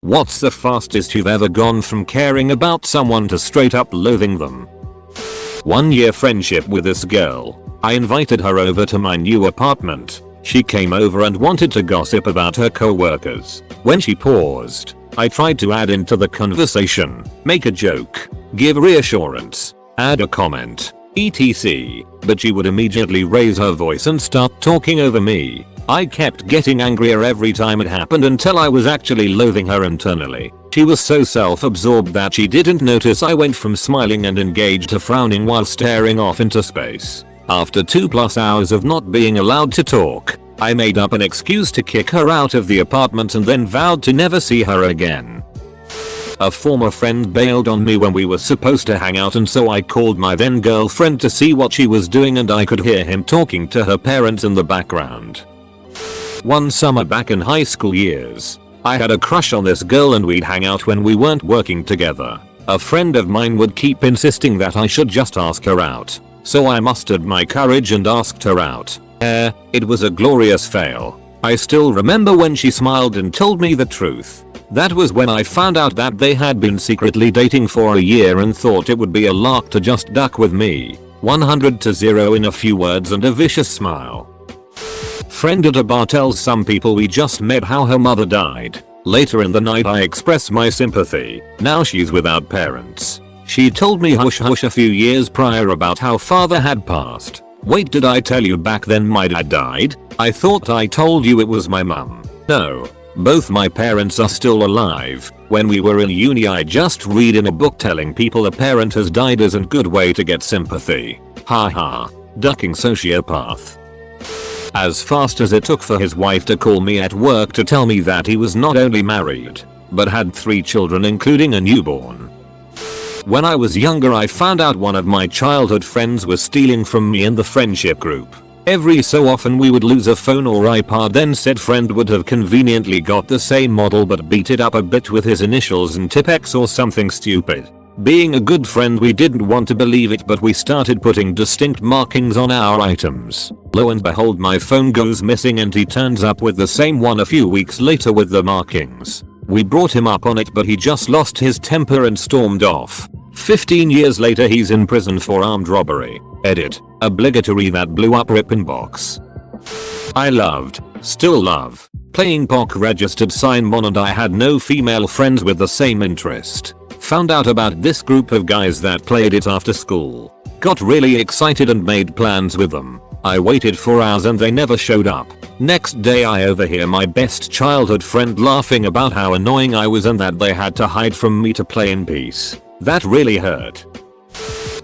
What's the fastest you've ever gone from caring about someone to straight up loathing them? 1 year friendship with this girl. I invited her over to my new apartment. She came over and wanted to gossip about her co-workers. When she paused, I tried to add into the conversation, make a joke, give reassurance, add a comment, etc. But she would immediately raise her voice and start talking over me. I kept getting angrier every time it happened until I was actually loathing her internally. She was so self-absorbed that she didn't notice I went from smiling and engaged to frowning while staring off into space. After 2+ hours of not being allowed to talk, I made up an excuse to kick her out of the apartment and then vowed to never see her again. A former friend bailed on me when we were supposed to hang out, and so I called my then girlfriend to see what she was doing, and I could hear him talking to her parents in the background. One summer back in high school years, I had a crush on this girl and we'd hang out when we weren't working together. A friend of mine would keep insisting that I should just ask her out. So I mustered my courage and asked her out. It was a glorious fail. I still remember when she smiled and told me the truth. That was when I found out that they had been secretly dating for a year and thought it would be a lark to just duck with me. 100-0 in a few words and a vicious smile. Friend at a bar tells some people we just met how her mother died. Later in the night I express my sympathy. Now she's without parents. She told me hush hush a few years prior about how father had passed. Wait, did I tell you back then my dad died? I thought I told you it was my mum. No. Both my parents are still alive. When we were in uni I just read in a book telling people a parent has died isn't a good way to get sympathy. Haha. Ducking sociopath. As fast as it took for his wife to call me at work to tell me that he was not only married, but had 3 children including a newborn. When I was younger I found out one of my childhood friends was stealing from me in the friendship group. Every so often we would lose a phone or iPad, then said friend would have conveniently got the same model but beat it up a bit with his initials and Tipex or something stupid. Being a good friend we didn't want to believe it, but we started putting distinct markings on our items. Lo and behold, my phone goes missing and he turns up with the same one a few weeks later with the markings. We brought him up on it but he just lost his temper and stormed off. 15 years later he's in prison for armed robbery. Edit. Obligatory that blew up rip inbox. I loved, still love, playing POC registered sign mon, and I had no female friends with the same interest. Found out about this group of guys that played it after school. Got really excited and made plans with them. I waited for hours and they never showed up. Next day I overhear my best childhood friend laughing about how annoying I was and that they had to hide from me to play in peace. That really hurt.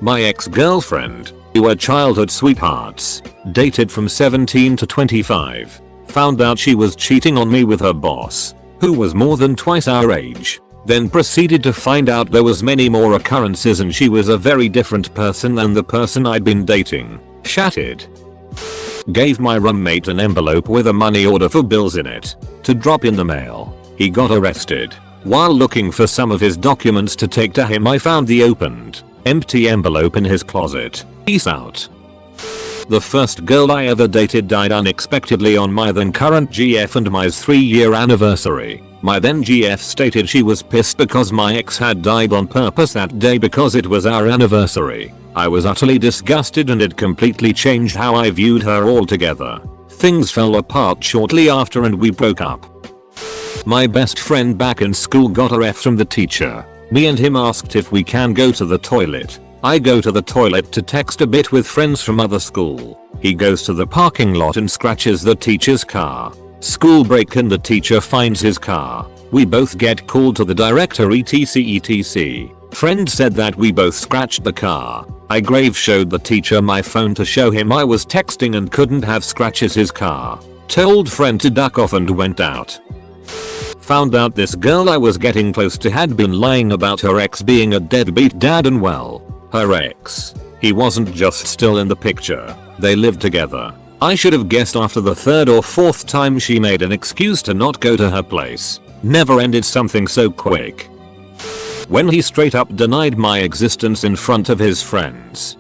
My ex-girlfriend, we were childhood sweethearts, dated from 17 to 25. Found out she was cheating on me with her boss, who was more than twice our age. Then proceeded to find out there was many more occurrences and she was a very different person than the person I'd been dating. Shattered. Gave my roommate an envelope with a money order for bills in it to drop in the mail. He got arrested. While looking for some of his documents to take to him I found the opened, empty envelope in his closet. Peace out. The first girl I ever dated died unexpectedly on my then current GF and my 3-year anniversary. My then GF stated she was pissed because my ex had died on purpose that day because it was our anniversary. I was utterly disgusted and it completely changed how I viewed her altogether. Things fell apart shortly after and we broke up. My best friend back in school got a F from the teacher. Me and him asked if we can go to the toilet. I go to the toilet to text a bit with friends from other school. He goes to the parking lot and scratches the teacher's car. School break and the teacher finds his car. We both get called to the director etc. Friend said that we both scratched the car. I grave showed the teacher my phone to show him I was texting and couldn't have scratches his car. Told friend to duck off and went out. Found out this girl I was getting close to had been lying about her ex being a deadbeat dad, and well, her ex, he wasn't just still in the picture, they lived together. I should have guessed after the 3rd or 4th time she made an excuse to not go to her place. Never ended something so quick. When he straight up denied my existence in front of his friends.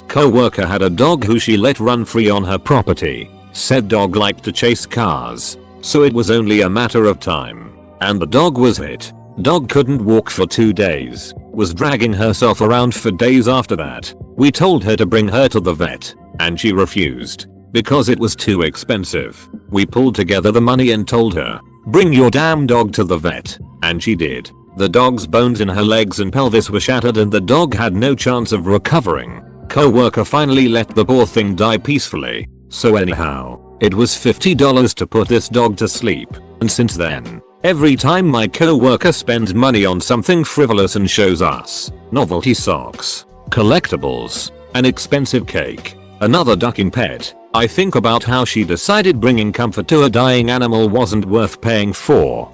Co-worker had a dog who she let run free on her property. Said dog liked to chase cars, so it was only a matter of time. and the dog was hit. Dog couldn't walk for 2 days, was dragging herself around for days after that. We told her to bring her to the vet, and she refused, because it was too expensive. We pulled together the money and told her, bring your damn dog to the vet, and she did. The dog's bones in her legs and pelvis were shattered and the dog had no chance of recovering. Co-worker finally let the poor thing die peacefully. So anyhow, it was $50 to put this dog to sleep, and since then, every time my co-worker spends money on something frivolous and shows us novelty socks, collectibles, an expensive cake, another ducking pet, I think about how she decided bringing comfort to a dying animal wasn't worth paying for.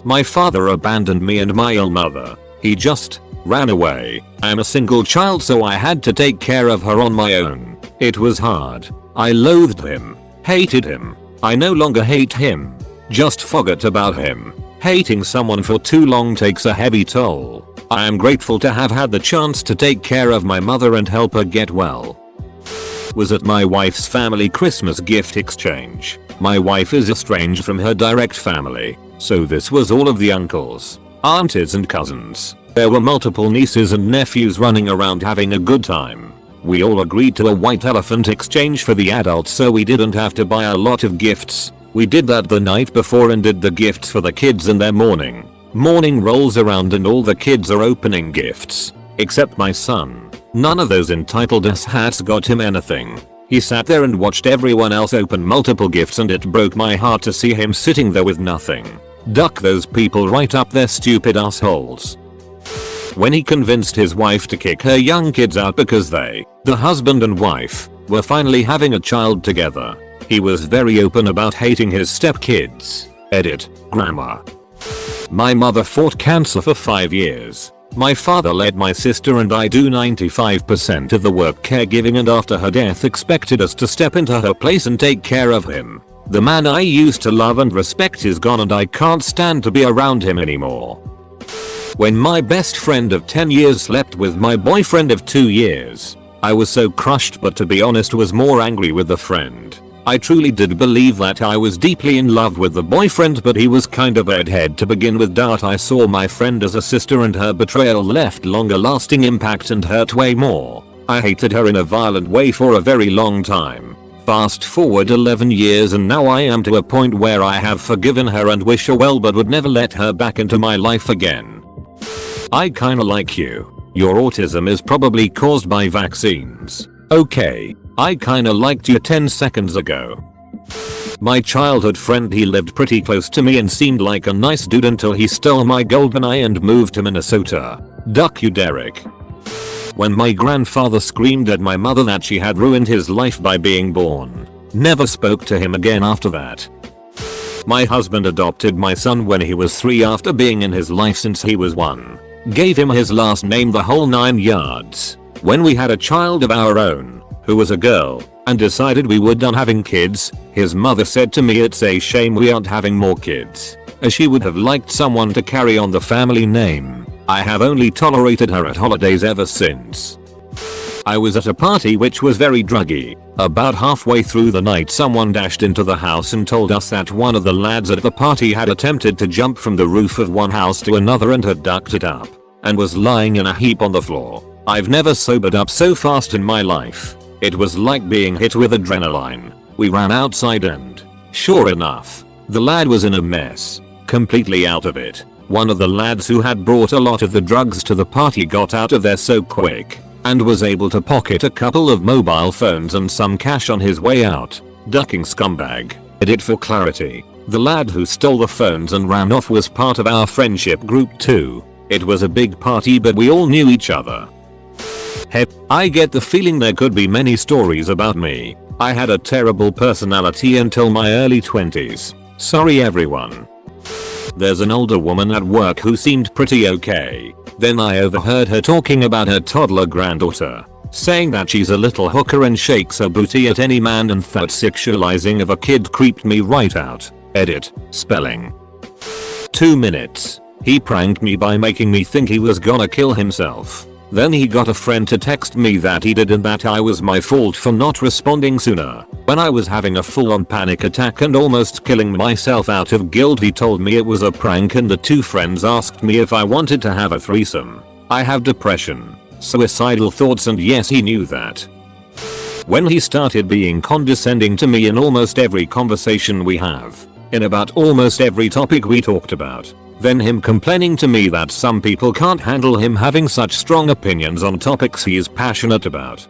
My father abandoned me and my ill mother. He just ran away. I'm a single child, so I had to take care of her on my own. It was hard. I loathed him, hated him. I no longer hate him, just forgot about him. Hating someone for too long takes a heavy toll. I am grateful to have had the chance to take care of my mother and help her get well. Was at my wife's family Christmas gift exchange. My wife is estranged from her direct family, so this was all of the uncles, aunties and cousins. There were multiple nieces and nephews running around having a good time. We all agreed to a white elephant exchange for the adults so we didn't have to buy a lot of gifts. We did that the night before and did the gifts for the kids in their morning. Morning rolls around and all the kids are opening gifts, except my son. None of those entitled asshats got him anything. He sat there and watched everyone else open multiple gifts and it broke my heart to see him sitting there with nothing. Duck those people right up their stupid assholes. When he convinced his wife to kick her young kids out because they, the husband and wife, were finally having a child together, he was very open about hating his stepkids. Edit, grammar. My mother fought cancer for 5 years. My father let my sister and I do 95% of the work caregiving, and after her death expected us to step into her place and take care of him. The man I used to love and respect is gone and I can't stand to be around him anymore. When my best friend of 10 years slept with my boyfriend of 2 years, I was so crushed, but to be honest was more angry with the friend. I truly did believe that I was deeply in love with the boyfriend, but he was kind of bedhead to begin with. I saw my friend as a sister and her betrayal left longer lasting impact and hurt way more. I hated her in a violent way for a very long time. Fast forward 11 years and now I am to a point where I have forgiven her and wish her well, but would never let her back into my life again. I kinda like you. Your autism is probably caused by vaccines. Okay, I kinda liked you 10 seconds ago. My childhood friend, he lived pretty close to me and seemed like a nice dude until he stole my GoldenEye and moved to Minnesota. Duck you, Derek. When my grandfather screamed at my mother that she had ruined his life by being born. Never spoke to him again after that. My husband adopted my son when he was 3 after being in his life since he was 1. Gave him his last name, the whole 9 yards. When we had a child of our own, who was a girl, and decided we were done having kids, his mother said to me it's a shame we aren't having more kids, as she would have liked someone to carry on the family name. I have only tolerated her at holidays ever since. I was at a party which was very druggy. About halfway through the night someone dashed into the house and told us that one of the lads at the party had attempted to jump from the roof of one house to another and had ducked it up, and was lying in a heap on the floor. I've never sobered up so fast in my life. It was like being hit with adrenaline. We ran outside and, sure enough, the lad was in a mess, completely out of it. One of the lads who had brought a lot of the drugs to the party got out of there so quick, and was able to pocket a couple of mobile phones and some cash on his way out. Ducking scumbag. Edit for clarity. The lad who stole the phones and ran off was part of our friendship group too. It was a big party but we all knew each other. Heck, I get the feeling there could be many stories about me. I had a terrible personality until my early 20s. Sorry everyone. There's an older woman at work who seemed pretty okay. Then I overheard her talking about her toddler granddaughter, saying that she's a little hooker and shakes her booty at any man, and that sexualizing of a kid creeped me right out. Edit, spelling. 2 minutes. He pranked me by making me think he was gonna kill himself. Then he got a friend to text me that he did and that I was my fault for not responding sooner. When I was having a full-on panic attack and almost killing myself out of guilt, he told me it was a prank and the two friends asked me if I wanted to have a threesome. I have depression, suicidal thoughts, and yes, he knew that. When he started being condescending to me in almost every conversation we have, in about almost every topic we talked about. Then him complaining to me that some people can't handle him having such strong opinions on topics he is passionate about.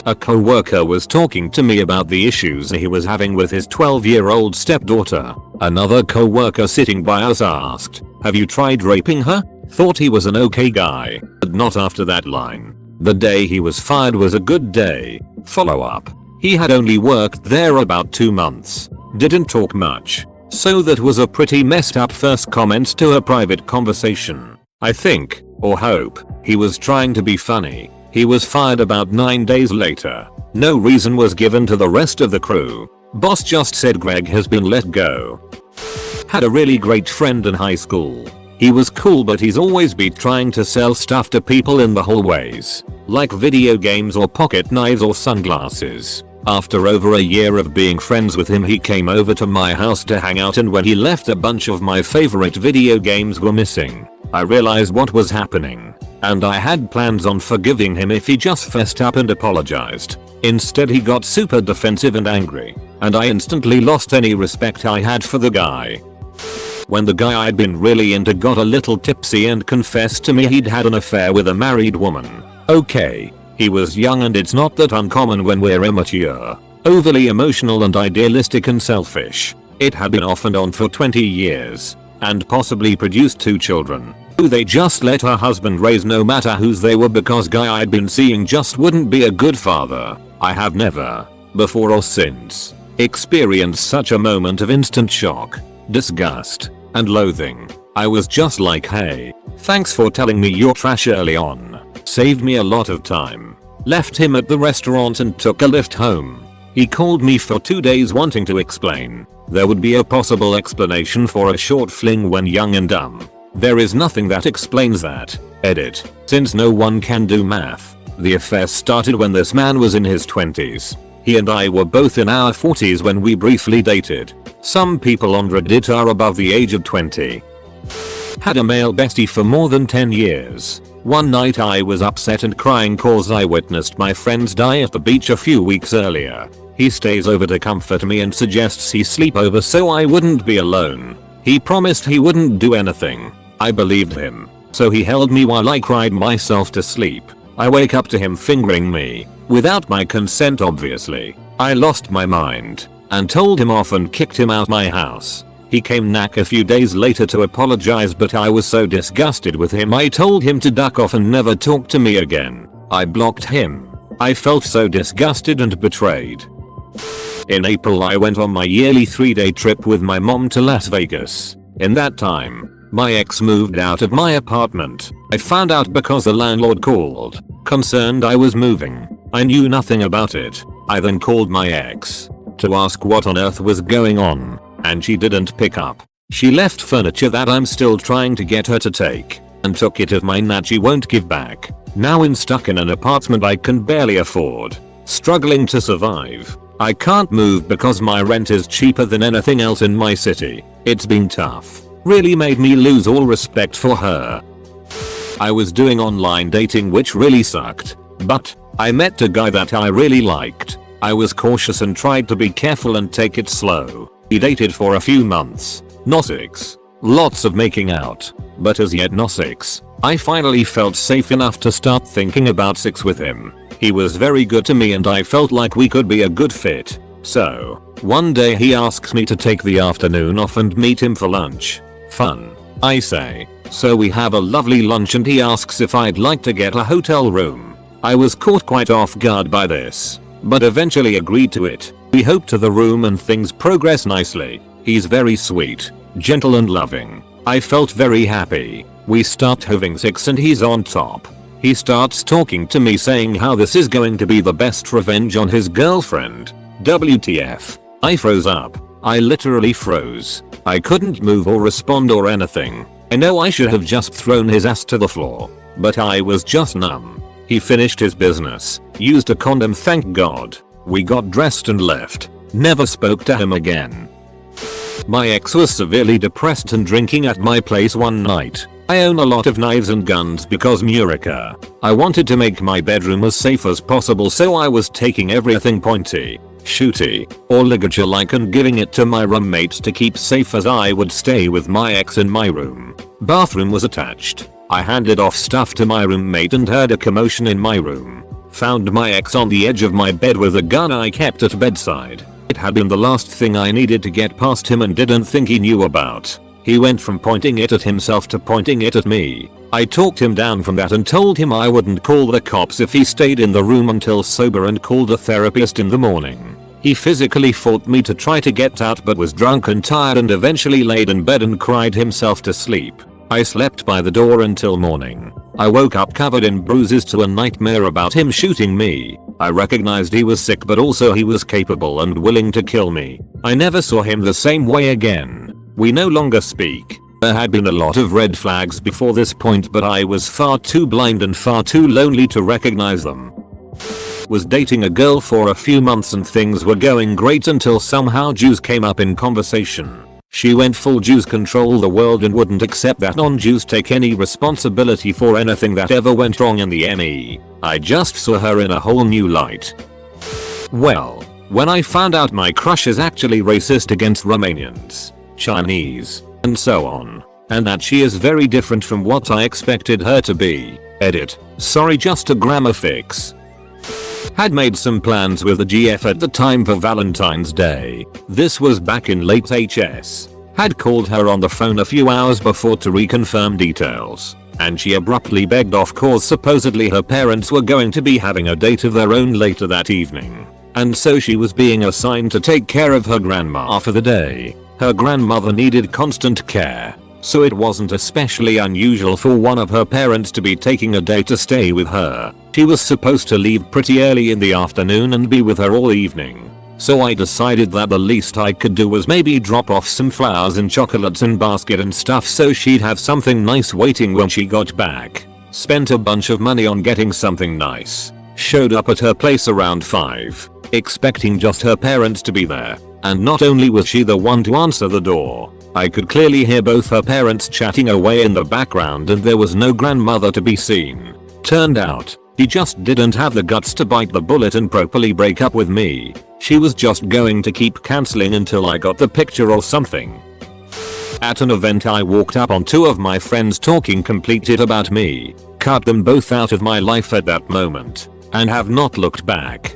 A co-worker was talking to me about the issues he was having with his 12-year-old stepdaughter. Another co-worker sitting by us asked, "Have you tried raping her?" Thought he was an okay guy, but not after that line. The day he was fired was a good day. Follow up. He had only worked there about 2 months. Didn't talk much. So that was a pretty messed up first comment to a private conversation. I think, or hope, he was trying to be funny. He was fired about 9 days later. No reason was given to the rest of the crew. Boss just said Greg has been let go. Had a really great friend in high school. He was cool, but he's always been trying to sell stuff to people in the hallways, like video games or pocket knives or sunglasses. After over a year of being friends with him, he came over to my house to hang out, and when he left, a bunch of my favorite video games were missing. I realized what was happening, and I had plans on forgiving him if he just fessed up and apologized. Instead, he got super defensive and angry, and I instantly lost any respect I had for the guy. When the guy I'd been really into got a little tipsy and confessed to me he'd had an affair with a married woman. Okay. He was young, and it's not that uncommon when we're immature, overly emotional and idealistic and selfish. It had been off and on for 20 years, and possibly produced 2 children, who they just let her husband raise no matter whose they were, because guy I'd been seeing just wouldn't be a good father. I have never, before or since, experienced such a moment of instant shock, disgust, and loathing. I was just like, hey, thanks for telling me your trash early on. Saved me a lot of time. Left him at the restaurant and took a lift home. He called me for 2 days wanting to explain. There would be a possible explanation for a short fling when young and dumb. There is nothing that explains that. Edit. Since no one can do math, the affair started when this man was in his 20s. He and I were both in our 40s when we briefly dated. Some people on Reddit are above the age of 20. Had a male bestie for more than 10 years. One night I was upset and crying cause I witnessed my friends die at the beach a few weeks earlier. He stays over to comfort me and suggests he sleep over so I wouldn't be alone. He promised he wouldn't do anything. I believed him. So he held me while I cried myself to sleep. I wake up to him fingering me, without my consent obviously. I lost my mind, and told him off and kicked him out my house. He came back a few days later to apologize, but I was so disgusted with him I told him to duck off and never talk to me again. I blocked him. I felt so disgusted and betrayed. In April I went on my yearly 3-day trip with my mom to Las Vegas. In that time, my ex moved out of my apartment. I found out because the landlord called, concerned I was moving. I knew nothing about it. I then called my ex to ask what on earth was going on, and she didn't pick up. She left furniture that I'm still trying to get her to take, and took it of mine that she won't give back. Now I'm stuck in an apartment I can barely afford, struggling to survive. I can't move because my rent is cheaper than anything else in my city. It's been tough. Really made me lose all respect for her. I was doing online dating, which really sucked, but I met a guy that I really liked. I was cautious and tried to be careful and take it slow. We dated for a few months. No sex. Lots of making out, but as yet no sex. I finally felt safe enough to start thinking about sex with him. He was very good to me and I felt like we could be a good fit. So, one day he asks me to take the afternoon off and meet him for lunch. Fun, I say. So we have a lovely lunch and he asks if I'd like to get a hotel room. I was caught quite off guard by this, but eventually agreed to it. We hope to the room and things progress nicely. He's very sweet, gentle and loving. I felt very happy. We start having sex and he's on top. He starts talking to me saying how this is going to be the best revenge on his girlfriend. WTF. I froze up. I literally froze. I couldn't move or respond or anything. I know I should have just thrown his ass to the floor. but I was just numb. He finished his business, used a condom, thank God. We got dressed and left. Never spoke to him again. My ex was severely depressed and drinking at my place one night. I own a lot of knives and guns because Murica. I wanted to make my bedroom as safe as possible, so I was taking everything pointy, shooty, or ligature like and giving it to my roommates to keep safe as I would stay with my ex in my room. Bathroom was attached. I handed off stuff to my roommate and heard a commotion in my room. Found my ex on the edge of my bed with a gun I kept at bedside. It had been the last thing I needed to get past him and didn't think he knew about. He went from pointing it at himself to pointing it at me. I talked him down from that and told him I wouldn't call the cops if he stayed in the room until sober and called a therapist in the morning. He physically fought me to try to get out but was drunk and tired and eventually laid in bed and cried himself to sleep. I slept by the door until morning. I woke up covered in bruises to a nightmare about him shooting me. I recognized he was sick but also he was capable and willing to kill me. I never saw him the same way again. We no longer speak. There had been a lot of red flags before this point but I was far too blind and far too lonely to recognize them. Was dating a girl for a few months and things were going great until somehow Jews came up in conversation. She went full Jews control the world and wouldn't accept that non-Jews take any responsibility for anything that ever went wrong in the ME. I just saw her in a whole new light. Well, when I found out my crush is actually racist against Romanians, Chinese, and so on, and that she is very different from what I expected her to be. Edit. Sorry, just a grammar fix. Had made some plans with the GF at the time for Valentine's Day. This was back in late HS. Had called her on the phone a few hours before to reconfirm details, and she abruptly begged off cause supposedly her parents were going to be having a date of their own later that evening, and so she was being assigned to take care of her grandma for the day. Her grandmother needed constant care, so it wasn't especially unusual for one of her parents to be taking a day to stay with her. She was supposed to leave pretty early in the afternoon and be with her all evening. So I decided that the least I could do was maybe drop off some flowers and chocolates and basket and stuff so she'd have something nice waiting when she got back. Spent a bunch of money on getting something nice. Showed up at her place around 5, expecting just her parents to be there. And not only was she the one to answer the door, I could clearly hear both her parents chatting away in the background and there was no grandmother to be seen. Turned out, she just didn't have the guts to bite the bullet and properly break up with me. She was just going to keep cancelling until I got the picture or something. At an event I walked up on two of my friends talking complete shit about me, cut them both out of my life at that moment, and have not looked back.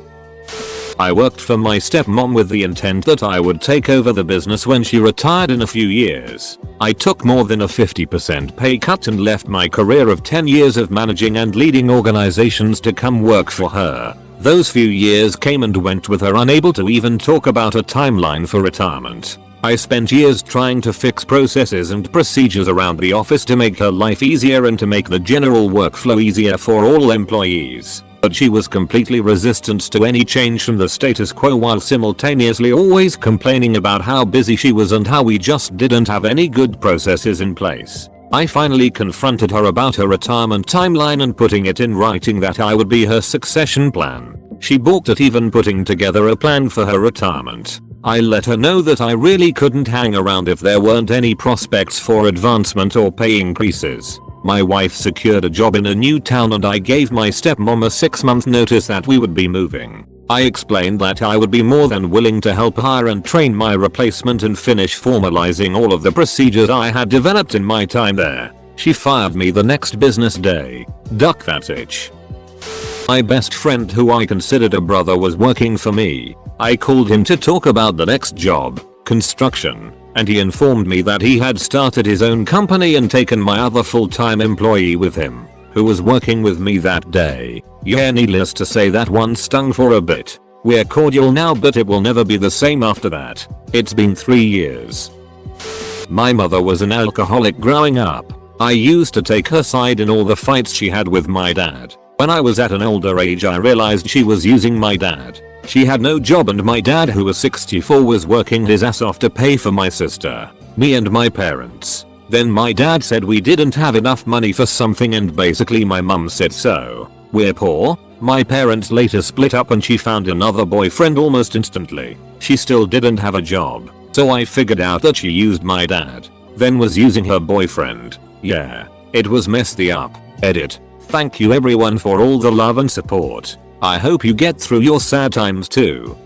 I worked for my stepmom with the intent that I would take over the business when she retired in a few years. I took more than a 50% pay cut and left my career of 10 years of managing and leading organizations to come work for her. Those few years came and went with her unable to even talk about a timeline for retirement. I spent years trying to fix processes and procedures around the office to make her life easier and to make the general workflow easier for all employees. But she was completely resistant to any change from the status quo while simultaneously always complaining about how busy she was and how we just didn't have any good processes in place. I finally confronted her about her retirement timeline and putting it in writing that I would be her succession plan. She balked at even putting together a plan for her retirement. I let her know that I really couldn't hang around if there weren't any prospects for advancement or pay increases. My wife secured a job in a new town and I gave my stepmom a 6-month notice that we would be moving. I explained that I would be more than willing to help hire and train my replacement and finish formalizing all of the procedures I had developed in my time there. She fired me the next business day. Duck that itch. My best friend, who I considered a brother, was working for me. I called him to talk about the next job, construction, and he informed me that he had started his own company and taken my other full-time employee with him, who was working with me that day. Yeah, needless to say that one stung for a bit. We're cordial now, but it will never be the same after that. It's been 3 years. My mother was an alcoholic growing up. I used to take her side in all the fights she had with my dad. When I was at an older age I realized she was using my dad. She had no job and my dad, who was 64, was working his ass off to pay for my sister, me and my parents. Then my dad said we didn't have enough money for something and basically my mum said so. We're poor. My parents later split up and she found another boyfriend almost instantly. She still didn't have a job. So I figured out that she used my dad. Then was using her boyfriend. Yeah. It was messed up. Edit. Thank you everyone for all the love and support. I hope you get through your sad times too.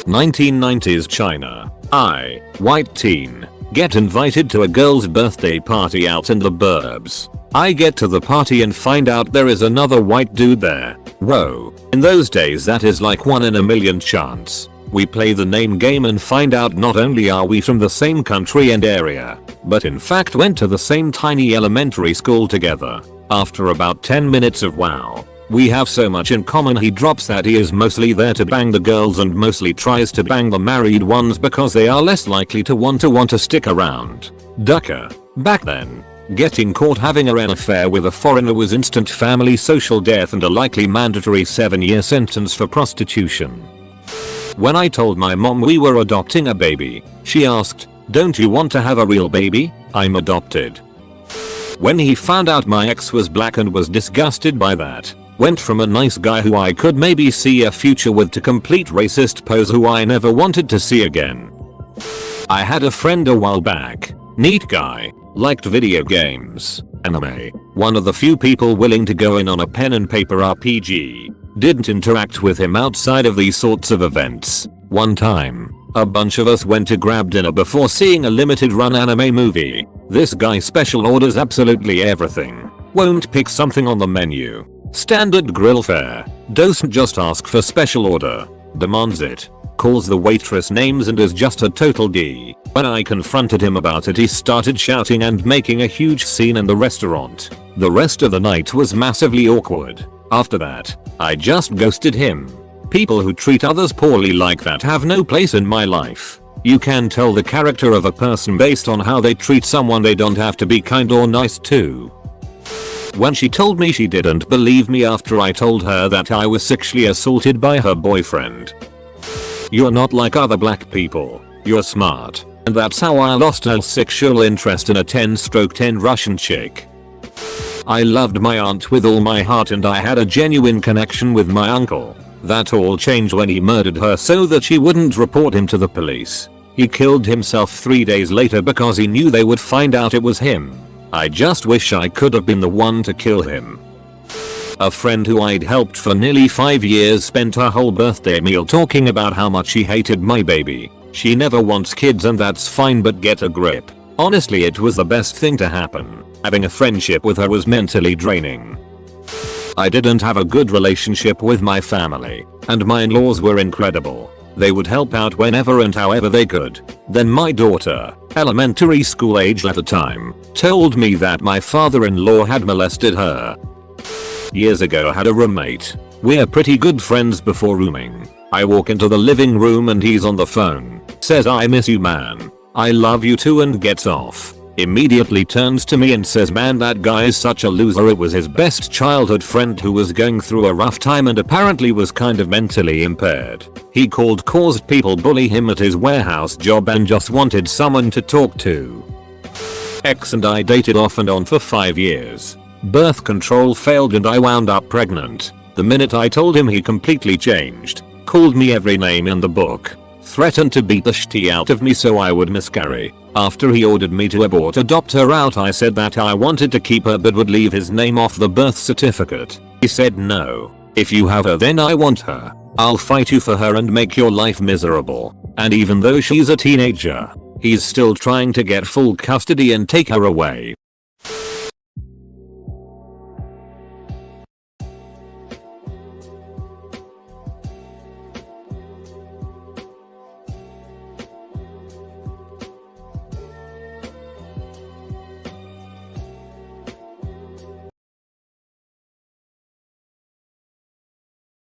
1990s China. I, white teen, get invited to a girl's birthday party out in the burbs. I get to the party and find out there is another white dude there. Whoa. In those days that is like 1 in a million chance. We play the name game and find out not only are we from the same country and area, but in fact went to the same tiny elementary school together. After about 10 minutes of wow, we have so much in common, he drops that he is mostly there to bang the girls and mostly tries to bang the married ones because they are less likely to want to stick around. Ducker. Back then, getting caught having an affair with a foreigner was instant family social death and a likely mandatory 7-year sentence for prostitution. When I told my mom we were adopting a baby, she asked, "Don't you want to have a real baby?" I'm adopted. When he found out my ex was black and was disgusted by that, went from a nice guy who I could maybe see a future with to complete racist pose who I never wanted to see again. I had a friend a while back, neat guy, liked video games, anime, one of the few people willing to go in on a pen and paper RPG, didn't interact with him outside of these sorts of events. One time, a bunch of us went to grab dinner before seeing a limited run anime movie. This guy special orders absolutely everything. Won't pick something on the menu. Standard grill fare. Doesn't just ask for special order. Demands it. Calls the waitress names and is just a total D. When I confronted him about it he started shouting and making a huge scene in the restaurant. The rest of the night was massively awkward. After that, I just ghosted him. People who treat others poorly like that have no place in my life. You can tell the character of a person based on how they treat someone. They don't have to be kind or nice too. When she told me she didn't believe me after I told her that I was sexually assaulted by her boyfriend. "You're not like other black people. You're smart." And that's how I lost all sexual interest in a 10/10 Russian chick. I loved my aunt with all my heart and I had a genuine connection with my uncle. That all changed when he murdered her so that she wouldn't report him to the police. He killed himself 3 days later because he knew they would find out it was him. I just wish I could have been the one to kill him. A friend who I'd helped for nearly 5 years spent her whole birthday meal talking about how much she hated my baby. She never wants kids and that's fine, but get a grip. Honestly, it was the best thing to happen. Having a friendship with her was mentally draining. I didn't have a good relationship with my family, and my in-laws were incredible. They would help out whenever and however they could. Then my daughter, elementary school age at the time, told me that my father-in-law had molested her. Years ago I had a roommate. We're pretty good friends before rooming. I walk into the living room and he's on the phone. Says, "I miss you, man. I love you too," and gets off. Immediately turns to me and says, "Man, that guy is such a loser." It was his best childhood friend who was going through a rough time and apparently was kind of mentally impaired. He caused people bully him at his warehouse job and just wanted someone to talk to. Ex and I dated off and on for 5 years. Birth control failed and I wound up pregnant. The minute I told him, he completely changed. Called me every name in the book. Threatened to beat the shit out of me so I would miscarry. After he ordered me to adopt her out, I said that I wanted to keep her but would leave his name off the birth certificate. He said, "No. If you have her, then I want her. I'll fight you for her and make your life miserable." And even though she's a teenager, he's still trying to get full custody and take her away.